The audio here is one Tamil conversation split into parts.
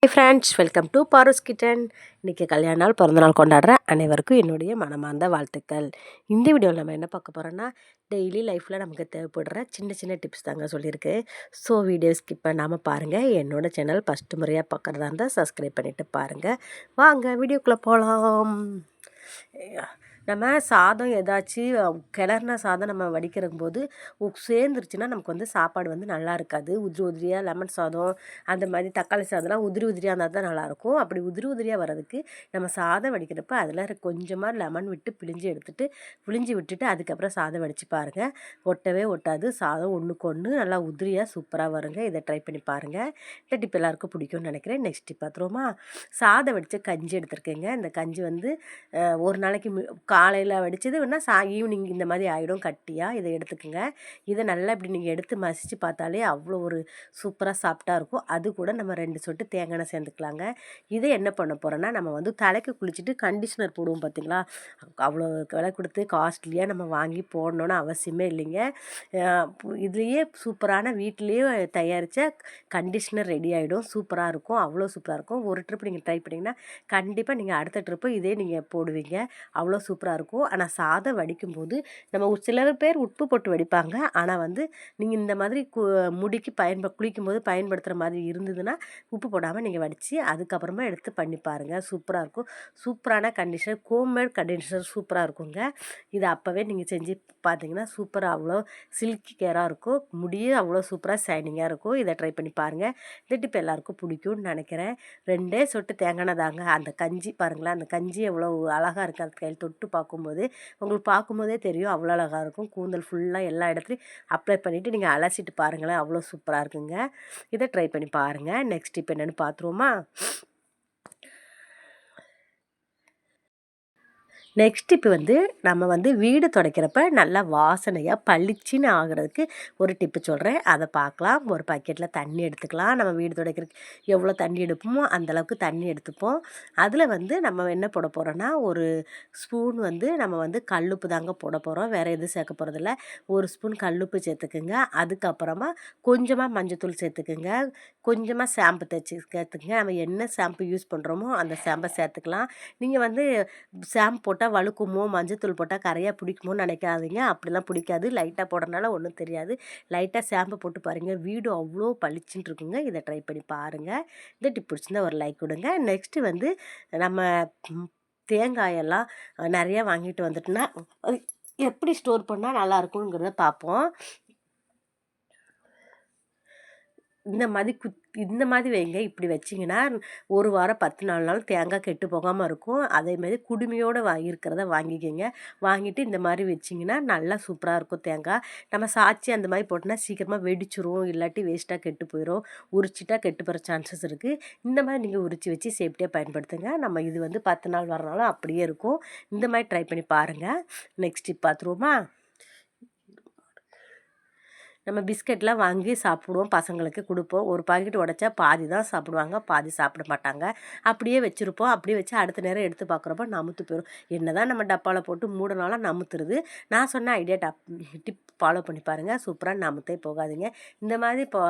Hi friends, welcome to Paaru's kitchen. இன்றைக்கி கல்யாண நாள், பிறந்தநாள் கொண்டாடுற அனைவருக்கும் என்னுடைய மனமார்ந்த வாழ்த்துக்கள். இந்த வீடியோவில் நம்ம என்ன பார்க்க போகிறோன்னா, டெய்லி லைஃப்பில் நமக்கு தேவைப்படுற சின்ன சின்ன டிப்ஸ் தாங்க சொல்லியிருக்கு. ஸோ வீடியோ ஸ்கிப் பண்ணாமல் பாருங்கள். என்னோடய சேனல் ஃபஸ்ட்டு முறையாக பார்க்குறதா இருந்தால் சப்ஸ்கிரைப் பண்ணிவிட்டு பாருங்கள். வாங்க வீடியோக்குள்ளே போகலாம். நம்ம சாதம் ஏதாச்சும் கிளறின சாதம் நம்ம வடிக்கிறக்கும் போது சேர்ந்துருச்சுன்னா நமக்கு வந்து சாப்பாடு வந்து நல்லா இருக்காது. உதிரி உதிரியாக லெமன் சாதம் அந்த மாதிரி தக்காளி சாதம்லாம் உதிரி உதிரியாக இருந்தால் தான் நல்லாயிருக்கும். அப்படி உதிரி உதிரியாக வர்றதுக்கு நம்ம சாதம் வடிக்கிறப்ப அதில் கொஞ்சமாக லெமன் விட்டு புளிஞ்சு விட்டுட்டு அதுக்கப்புறம் சாதம் வடித்து பாருங்கள். ஒட்டவே ஒட்டாது. சாதம் ஒன்றுக்கு ஒன்று நல்லா உதிரியாக சூப்பராக வருங்க. இதை ட்ரை பண்ணி பாருங்கள். இந்த டிப் எல்லாருக்கும் பிடிக்கும்னு நினைக்கிறேன். நெக்ஸ்ட் டிப் பார்த்துருவோமா? சாதம் வடித்த கஞ்சி எடுத்துருக்கேங்க. இந்த கஞ்சி வந்து ஒரு நாளைக்கு காலையில் வடித்தது வேணால் ஈவினிங் இந்த மாதிரி ஆகிடும் கட்டியாக. இதை எடுத்துக்கோங்க. இதை நல்லா இப்படி நீங்கள் எடுத்து மசித்து பார்த்தாலே அவ்வளோ ஒரு சூப்பராக சாஃப்டாக இருக்கும். அது கூட நம்ம 2 சொட்டு தேங்காய் எண்ணெய் சேர்ந்துக்கலாங்க. இதை என்ன பண்ண போகிறோன்னா, நம்ம வந்து தலைக்கு குளிச்சுட்டு கண்டிஷ்னர் போடுவோம் பார்த்தீங்களா? அவ்வளோ விலை கொடுத்து காஸ்ட்லியாக நம்ம வாங்கி போடணுன்னு அவசியமே இல்லைங்க. இதுலேயே சூப்பரான வீட்டிலேயே தயாரித்த கண்டிஷ்னர் ரெடி ஆகிடும். சூப்பராக இருக்கும். அவ்வளோ சூப்பராக இருக்கும். ஒரு ட்ரிப் நீங்கள் ட்ரை பண்ணிங்கன்னா கண்டிப்பாக நீங்கள் அடுத்த ட்ரிப்பு இதே நீங்கள் போடுவீங்க. அவ்வளோ சூப்பராக இருக்கும். ஆனால் சாதம் வடிக்கும்போது நம்ம சில பேர் உப்பு போட்டு வடிப்பாங்க. ஆனால் வந்து நீங்கள் இந்த மாதிரி முடிக்கு குளிக்கும்போது பயன்படுத்துகிற மாதிரி இருந்ததுன்னா உப்பு போடாமல் நீங்கள் வடித்து அதுக்கப்புறமா எடுத்து பண்ணி பாருங்கள். சூப்பராக இருக்கும். சூப்பரான கண்டிஷனர், ஹோம்மேட் கண்டிஷனர் சூப்பராக இருக்குங்க. இதை அப்போவே நீங்கள் செஞ்சு பார்த்தீங்கன்னா சூப்பராக அவ்வளோ சில்கி கேராக இருக்கும். முடியும் அவ்வளோ சூப்பராக ஷைனிங்காக இருக்கும். இதை ட்ரை பண்ணி பாருங்கள். இந்த டிப் எல்லாருக்கும் பிடிக்கும்னு நினைக்கிறேன். 2 சொட்டு தேங்காய் தாங்க. அந்த கஞ்சி பாருங்களேன், அந்த கஞ்சி எவ்வளோ அழகாக இருக்குது. அது கையில் தொட்டு பார்க்கும்போது உங்களுக்கு பார்க்கும்போதே தெரியும் அவ்வளோ அழகாக இருக்கும். கூந்தல் ஃபுல்லாக எல்லா இடத்துலையும் அப்ளை பண்ணிவிட்டு நீங்கள் அலசிட்டு பாருங்களேன், அவ்வளோ சூப்பராக இருக்குங்க. இதை ட்ரை பண்ணி பாருங்கள். நெக்ஸ்ட் இப்போ என்னென்னு பார்த்துருவோமா? நெக்ஸ்ட் இப்போ வந்து நம்ம வந்து வீடு துடைக்கிறப்ப நல்லா வாசனையாக பளிச்சின்னு ஆகிறதுக்கு ஒரு டிப்பு சொல்கிறேன். அதை பார்க்கலாம். ஒரு பக்கெட்டில் தண்ணி எடுத்துக்கலாம். நம்ம வீடு துடைக்கிறதுக்கு எவ்வளோ தண்ணி எடுப்போமோ அந்தளவுக்கு தண்ணி எடுத்துப்போம். அதில் வந்து நம்ம என்ன போட போகிறோன்னா, ஒரு ஸ்பூன் வந்து நம்ம வந்து கல்லுப்பு தாங்க போட போகிறோம். வேறு எதுவும் சேர்க்க போகிறதில்ல. ஒரு ஸ்பூன் கல்லுப்பு சேர்த்துக்குங்க. அதுக்கப்புறமா கொஞ்சமாக மஞ்சத்தூள் சேர்த்துக்குங்க. கொஞ்சமாக ஷாம்பு சேர்த்துக்குங்க. நம்ம என்ன ஷாம்பு யூஸ் பண்ணுறோமோ அந்த ஷாம்பை சேர்த்துக்கலாம். நீங்கள் வந்து ஷாம்பு போட்டால் வழுக்குமோ, மஞ்சத்தூள் போட்டால் கரையாக பிடிக்குமோன்னு நினைக்காதீங்க. அப்படிலாம் பிடிக்காது. லைட்டாக போடுறதுனால ஒன்றும் தெரியாது. லைட்டாக ஷாம்பு போட்டு பாருங்கள். வீடு அவ்வளோ பளிச்சுன்னு இருக்குங்க. இதை ட்ரை பண்ணி பாருங்கள். இந்த டிப் பிடிச்சிருந்தா ஒரு லைக் கொடுங்க. நெக்ஸ்ட்டு வந்து நம்ம தேங்காயெல்லாம் நிறையா வாங்கிட்டு வந்துட்டோன்னா எப்படி ஸ்டோர் பண்ணால் நல்லாயிருக்குங்கிறத பார்ப்போம். இந்த மாதிரி வைங்க. இப்படி வச்சிங்கன்னா 1 வாரம் 10 நாள் தேங்காய் கெட்டு போகாமல் இருக்கும். அதேமாதிரி குடுமையோடு இருக்கிறத வாங்கிக்கோங்க. வாங்கிட்டு இந்த மாதிரி வச்சிங்கன்னா நல்லா சூப்பராக இருக்கும் தேங்காய். நம்ம சாய்ச்சி அந்த மாதிரி போட்டோன்னா சீக்கிரமாக வெடிச்சிரும். இல்லாட்டி வேஸ்ட்டாக கெட்டு போயிடும். உரிச்சிட்டா கெட்டு போகிற சான்சஸ் இருக்குது. இந்த மாதிரி நீங்கள் உரித்து வச்சு சேஃப்டியாக பயன்படுத்துங்க. நம்ம இது வந்து 10 நாள் வரனாலும் அப்படியே இருக்கும். இந்த மாதிரி ட்ரை பண்ணி பாருங்கள். நெக்ஸ்ட் பார்த்துருவோமா? நம்ம பிஸ்கெட்லாம் வாங்கி சாப்பிடுவோம், பசங்களுக்கு கொடுப்போம். ஒரு பாக்கெட் உடைச்சா பாதி தான் சாப்பிடுவாங்க, பாதி சாப்பிட மாட்டாங்க. அப்படியே வச்சுருப்போம். அப்படியே வச்சு அடுத்த நேரம் எடுத்து பார்க்குறப்ப நமுத்து போயிடும். என்ன தான் நம்ம டப்பாவில் போட்டு மூடனாலும் நமுத்துருது. நான் சொன்ன ஐடியா டிப் ஃபாலோ பண்ணி பாருங்கள். சூப்பராக நமுத்தே போகாதீங்க. இந்த மாதிரி இப்போ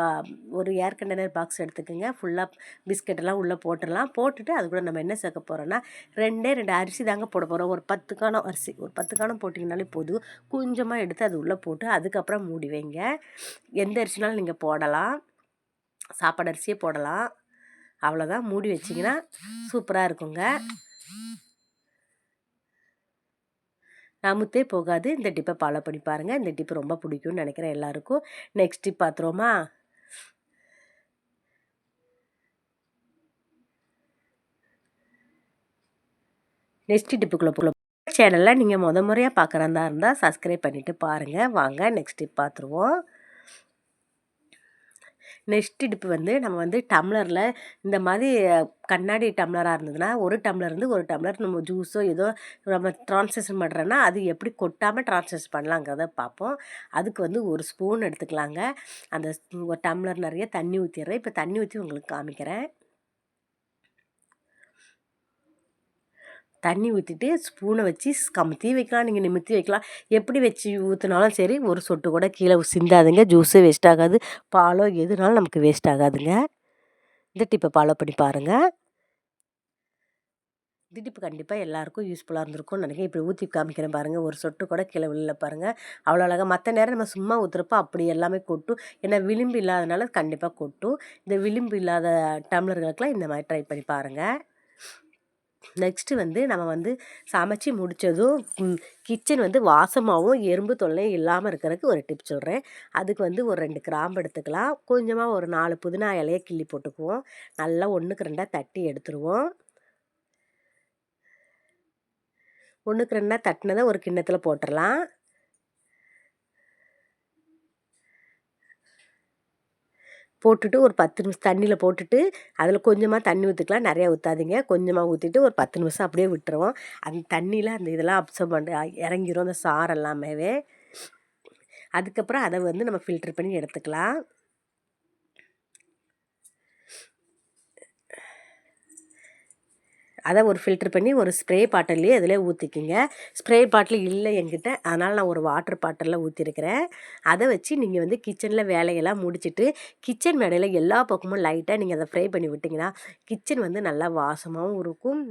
ஒரு ஏர் கண்டெய்னர் பாக்ஸ் எடுத்துக்கோங்க. ஃபுல்லாக பிஸ்கெட்டெல்லாம் உள்ளே போட்டுடலாம். போட்டுட்டு அது கூட நம்ம என்ன சேர்க்க போகிறோன்னா 2 அரிசி தாங்க போட போகிறோம். ஒரு 10 காணம் அரிசி, ஒரு 10 காணம் போட்டிங்கனாலே போதும். கொஞ்சமாக எடுத்து அது உள்ளே போட்டு அதுக்கப்புறம் மூடி வைங்க. எந்த அரிசினாலும் நீங்கள் போடலாம். சாப்பாடு அரிசியே போடலாம். அவ்வளோதான். மூடி வச்சிங்கன்னா சூப்பராக இருக்குங்க. நமுத்தே போகாது. இந்த டிப்பை ஃபாலோ பண்ணி பாருங்கள். இந்த டிப்பு ரொம்ப பிடிக்கும்னு நினைக்கிறேன் எல்லாருக்கும். நெக்ஸ்ட் டிப் பார்த்துருவோமா? நெக்ஸ்ட் டிப்புக்குள்ளே சேனலில் நீங்கள் முறையாக பார்க்குறதா இருந்தால் சப்ஸ்கிரைப் பண்ணிவிட்டு பாருங்கள். வாங்க நெக்ஸ்ட் டிப் பார்த்துருவோம். நெக்ஸ்ட் டிப்பு வந்து நம்ம வந்து டம்ளரில் இந்த மாதிரி கண்ணாடி டம்ளராக இருந்ததுன்னா ஒரு டம்ளர் நம்ம ஜூஸோ ஏதோ நம்ம ட்ரான்ஸ்லேஷன் பண்ணுறோன்னா அது எப்படி கொட்டாமல் ட்ரான்ஸ்லேஷன் பண்ணலாங்கிறத பார்ப்போம். அதுக்கு வந்து ஒரு ஸ்பூன் எடுத்துக்கலாங்க. அந்த ஒரு டம்ளர் நிறைய தண்ணி ஊற்றிடுறேன். இப்போ தண்ணி ஊற்றி உங்களுக்கு காமிக்கிறேன். தண்ணி ஊற்றிட்டு ஸ்பூனை வச்சு கமுத்தி வைக்கலாம், நீங்கள் நிமித்தி வைக்கலாம். எப்படி வச்சு ஊற்றினாலும் சரி ஒரு சொட்டு கூட கீழே சிந்தாதுங்க. ஜூஸு வேஸ்ட் ஆகாது, பாலோ எதுனாலும் நமக்கு வேஸ்ட் ஆகாதுங்க. இந்த டிப்பை ஃபாலோ பண்ணி பாருங்கள். இந்த டிப்பு கண்டிப்பாக எல்லாருக்கும் யூஸ்ஃபுல்லாக இருந்திருக்கும்னு நினைக்கிறேன். இப்படி ஊற்றி காமிக்கிறேன் பாருங்கள், ஒரு சொட்டு கூட கீழே விழல பாருங்கள். அவ்வளோ அழகாக. மற்ற நேரம் நம்ம சும்மா ஊற்றுறப்போ அப்படி எல்லாமே கொட்டும். ஏன்னா விளிம்பு இல்லாதனால கண்டிப்பாக கொட்டும். இந்த விளிம்பு இல்லாத டம்ளர்களுக்கெலாம் இந்த மாதிரி ட்ரை பண்ணி பாருங்கள். நெக்ஸ்ட்டு வந்து நம்ம வந்து சமைச்சி முடித்ததும் கிச்சன் வந்து வாசமாகவும் எறும்பு தொல்லையும் இல்லாமல் இருக்கிறதுக்கு ஒரு டிப் சொல்கிறேன். அதுக்கு வந்து ஒரு 2 கிராம்பு எடுத்துக்கலாம். கொஞ்சமாக ஒரு 4 புதினா இலையை கிள்ளி போட்டுக்குவோம். நல்லா 1க்கு 2 தட்டி எடுத்துருவோம். 1க்கு 2 தட்டினதை ஒரு கிண்ணத்தில் போட்டுடலாம். போட்டுட்டு ஒரு 10 நிமிஷம் தண்ணியில் போட்டுட்டு அதில் கொஞ்சமாக தண்ணி ஊற்றிக்கலாம், நிறையா ஊற்றாதீங்க. கொஞ்சமாக ஊற்றிட்டு ஒரு 10 நிமிஷம் அப்படியே விட்டுருவோம். அந்த தண்ணியில் அந்த இதெல்லாம் அப்சர்வ் பண்ணி இறங்கிரும், அந்த சாறு எல்லாமே. அதுக்கப்புறம் அதை வந்து நம்ம ஃபில்ட்ரு பண்ணி எடுத்துக்கலாம். அதை ஒரு ஃபில்ட்ரு பண்ணி ஒரு ஸ்ப்ரே பாட்டில்லையே அதில் ஊற்றிக்கிங்க. ஸ்ப்ரே பாட்டில் இல்லை என்கிட்ட, அதனால் நான் ஒரு வாட்டர் பாட்டிலில் ஊற்றிருக்கிறேன். அதை வச்சு நீங்கள் வந்து கிச்சனில் வேலையெல்லாம் முடிச்சுட்டு கிச்சன் மேடையில் எல்லா பக்கமும் லைட்டாக நீங்கள் அதை ஃப்ரை பண்ணி விட்டிங்கன்னா கிச்சன் வந்து நல்லா வாசமாகவும் இருக்கும்.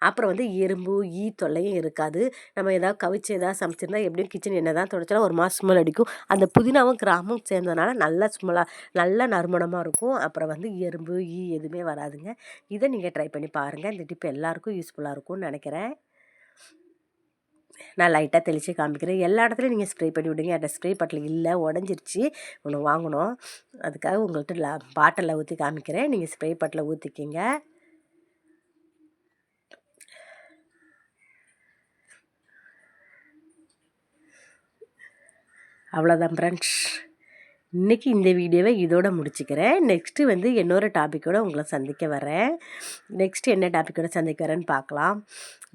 அப்புறம் வந்து எறும்பு ஈ தொல்லையும் இருக்காது. நம்ம ஏதாவது கவிச்சு ஏதாவது சமைச்சிருந்தா எப்படியும் கிச்சன் என்ன தான் தொடச்சாலும் ஒரு மாதம் ஸ்மெல் அடிக்கும். அந்த புதினாவும் கிராமும் சேர்ந்ததுனால நல்ல ஸ்மெல்லாக நல்ல நறுமணமாக இருக்கும். அப்புறம் வந்து எறும்பு ஈ எதுவுமே வராதுங்க. இதை நீங்கள் ட்ரை பண்ணி பாருங்கள். இந்த டிப் எல்லாருக்கும் யூஸ்ஃபுல்லாக இருக்கும்னு நினைக்கிறேன். நான் லைட்டாக தெளித்து காமிக்கிறேன். எல்லா இடத்துலையும் நீங்கள் ஸ்ப்ரே பண்ணி விடுங்க. அந்த ஸ்ப்ரே பாட்டில் இல்லை, உடஞ்சிருச்சு, ஒன்று வாங்கணும். அதுக்காக உங்கள்கிட்ட பாட்டிலில் ஊற்றி காமிக்கிறேன். நீங்கள் ஸ்ப்ரே பாட்டில் ஊற்றிக்கிங்க. அவ்வளோதான் ஃப்ரெண்ட்ஸ். இன்றைக்கி இந்த வீடியோவை இதோடு முடிச்சுக்கிறேன். நெக்ஸ்ட்டு வந்து இன்னொரு டாப்பிக்கோடு உங்களை சந்திக்க வரேன். நெக்ஸ்ட்டு என்ன டாப்பிக்கோடு சந்திக்க வரேன்னு பார்க்கலாம்.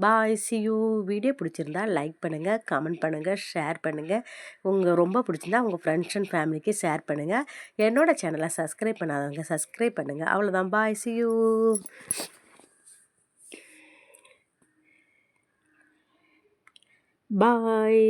பாய், see you. வீடியோ பிடிச்சிருந்தா லைக் பண்ணுங்கள், கமெண்ட் பண்ணுங்கள், ஷேர் பண்ணுங்கள். ரொம்ப பிடிச்சிருந்தா உங்கள் ஃப்ரெண்ட்ஸ் அண்ட் ஃபேமிலிக்கு ஷேர் பண்ணுங்கள். என்னோடய சேனலை சப்ஸ்கிரைப் பண்ணாதவங்க சப்ஸ்கிரைப் பண்ணுங்கள். அவ்வளோதான். பாய், see you. பாய்.